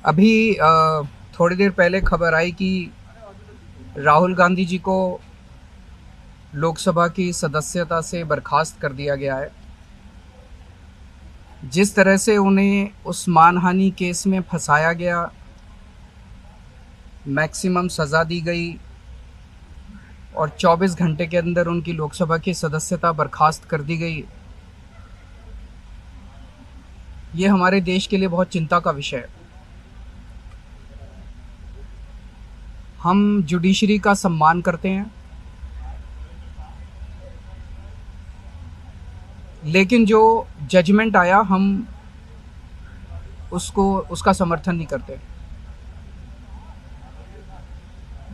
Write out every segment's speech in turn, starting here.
अभी थोड़ी देर पहले खबर आई कि राहुल गांधी जी को लोकसभा की सदस्यता से बर्खास्त कर दिया गया है। जिस तरह से उन्हें उस मानहानि केस में फंसाया गया, मैक्सिमम सज़ा दी गई और 24 घंटे के अंदर उनकी लोकसभा की सदस्यता बर्खास्त कर दी गई, ये हमारे देश के लिए बहुत चिंता का विषय है। हम जुडिशरी का सम्मान करते हैं, लेकिन जो जजमेंट आया हम उसका समर्थन नहीं करते।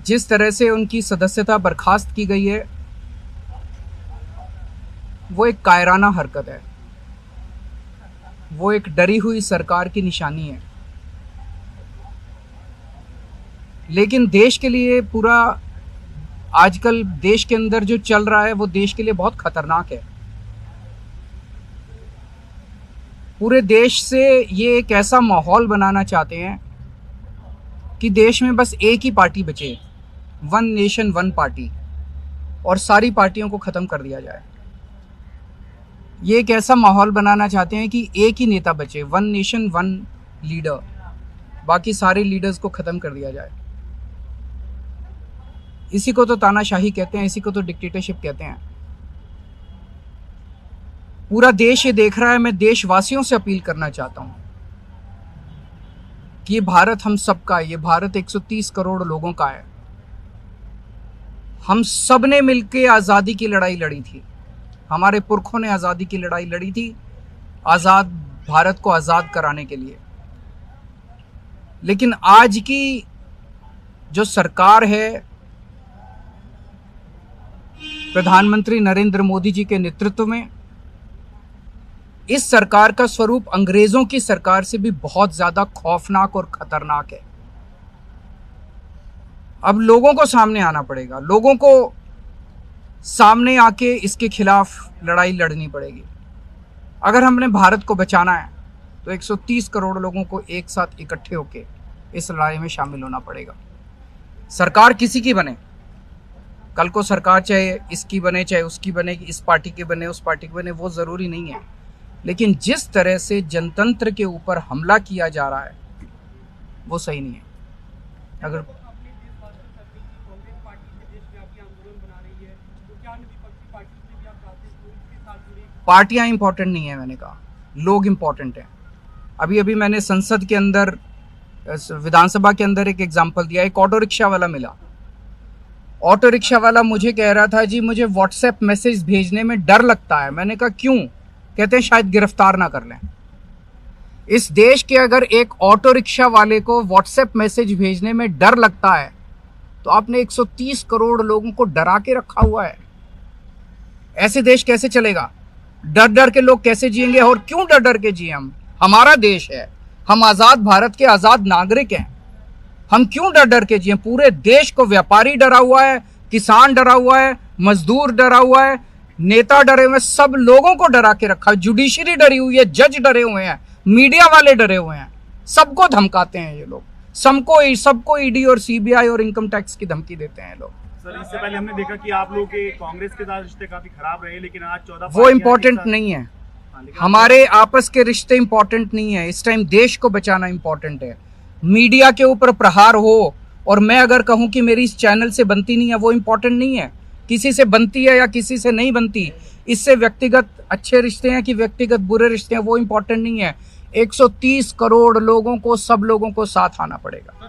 जिस तरह से उनकी सदस्यता बर्खास्त की गई है, वो एक कायराना हरकत है, वो एक डरी हुई सरकार की निशानी है। लेकिन देश के लिए पूरा आजकल देश के अंदर जो चल रहा है वो देश के लिए बहुत खतरनाक है। पूरे देश से ये एक ऐसा माहौल बनाना चाहते हैं कि देश में बस एक ही पार्टी बचे, वन नेशन वन पार्टी, और सारी पार्टियों को ख़त्म कर दिया जाए। ये एक ऐसा माहौल बनाना चाहते हैं कि एक ही नेता बचे, वन नेशन वन लीडर, बाकी सारे लीडर्स को ख़त्म कर दिया जाए। इसी को तो तानाशाही कहते हैं, इसी को तो डिक्टेटरशिप कहते हैं। पूरा देश ये देख रहा है। मैं देशवासियों से अपील करना चाहता हूं कि ये भारत हम सबका है, ये भारत 130 करोड़ लोगों का है। हम सब ने मिलकर आज़ादी की लड़ाई लड़ी थी, हमारे पुरखों ने आज़ादी की लड़ाई लड़ी थी, आज़ाद भारत को आज़ाद कराने के लिए। लेकिन आज की जो सरकार है, प्रधानमंत्री नरेंद्र मोदी जी के नेतृत्व में, इस सरकार का स्वरूप अंग्रेजों की सरकार से भी बहुत ज्यादा खौफनाक और खतरनाक है। अब लोगों को सामने आना पड़ेगा, लोगों को सामने आके इसके खिलाफ लड़ाई लड़नी पड़ेगी। अगर हमने भारत को बचाना है तो 130 करोड़ लोगों को एक साथ इकट्ठे होके इस लड़ाई में शामिल होना पड़ेगा। सरकार किसी की बने, कल को सरकार चाहे इसकी बने चाहे उसकी बने, इस पार्टी की बने उस पार्टी की बने, वो ज़रूरी नहीं है। लेकिन जिस तरह से जनतंत्र के ऊपर हमला किया जा रहा है वो सही नहीं है। अगर पार्टियां इंपॉर्टेंट नहीं है, मैंने कहा लोग इंपॉर्टेंट हैं। अभी अभी मैंने संसद के अंदर, विधानसभा के अंदर एक एग्जाम्पल दिया। एक ऑटो रिक्शा वाला मिला, ऑटो रिक्शा वाला मुझे कह रहा था, जी मुझे व्हाट्सएप मैसेज भेजने में डर लगता है। मैंने कहा क्यों? कहते हैं शायद गिरफ्तार ना कर लें। इस देश के अगर एक ऑटो रिक्शा वाले को व्हाट्सएप मैसेज भेजने में डर लगता है तो आपने 130 करोड़ लोगों को डरा के रखा हुआ है। ऐसे देश कैसे चलेगा? डर डर के लोग कैसे जिएंगे? और क्यों डर डर के जिए? हम, हमारा देश है, हम आज़ाद भारत के आज़ाद नागरिक हैं, हम क्यों डर डर के जिए? पूरे देश को व्यापारी डरा हुआ है, किसान डरा हुआ है, मजदूर डरा हुआ है, नेता डरे हुए हैं, सब लोगों को डरा के रखा है। जुडिशरी डरी हुई है, जज डरे हुए हैं, मीडिया वाले डरे हुए हैं, सबको धमकाते हैं ये लोग, सबको ईडी और सीबीआई और इनकम टैक्स की धमकी देते हैं लोग। सर, इससे पहले हमने देखा कि आप लोग के कांग्रेस के साथ रिश्ते काफी खराब रहे, लेकिन आज 14 वो इम्पोर्टेंट नहीं है। हमारे आपस के रिश्ते इंपॉर्टेंट नहीं है। इस टाइम देश को बचाना इंपॉर्टेंट है। मीडिया के ऊपर प्रहार हो और मैं अगर कहूं कि मेरी इस चैनल से बनती नहीं है, वो इंपॉर्टेंट नहीं है। किसी से बनती है या किसी से नहीं बनती, इससे व्यक्तिगत अच्छे रिश्ते हैं कि व्यक्तिगत बुरे रिश्ते हैं, वो इंपॉर्टेंट नहीं है। 130 करोड़ लोगों को, सब लोगों को साथ आना पड़ेगा।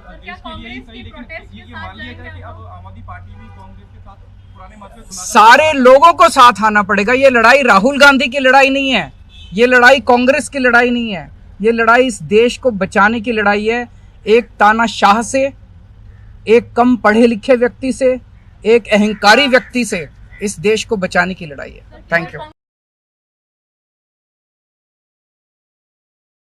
सारे लोगों को साथ आना पड़ेगा। ये लड़ाई राहुल गांधी की लड़ाई नहीं है, ये लड़ाई कांग्रेस की लड़ाई नहीं है, ये लड़ाई इस देश को बचाने की लड़ाई है। एक तानाशाह से, एक कम पढ़े लिखे व्यक्ति से, एक अहंकारी व्यक्ति से इस देश को बचाने की लड़ाई है। Thank you.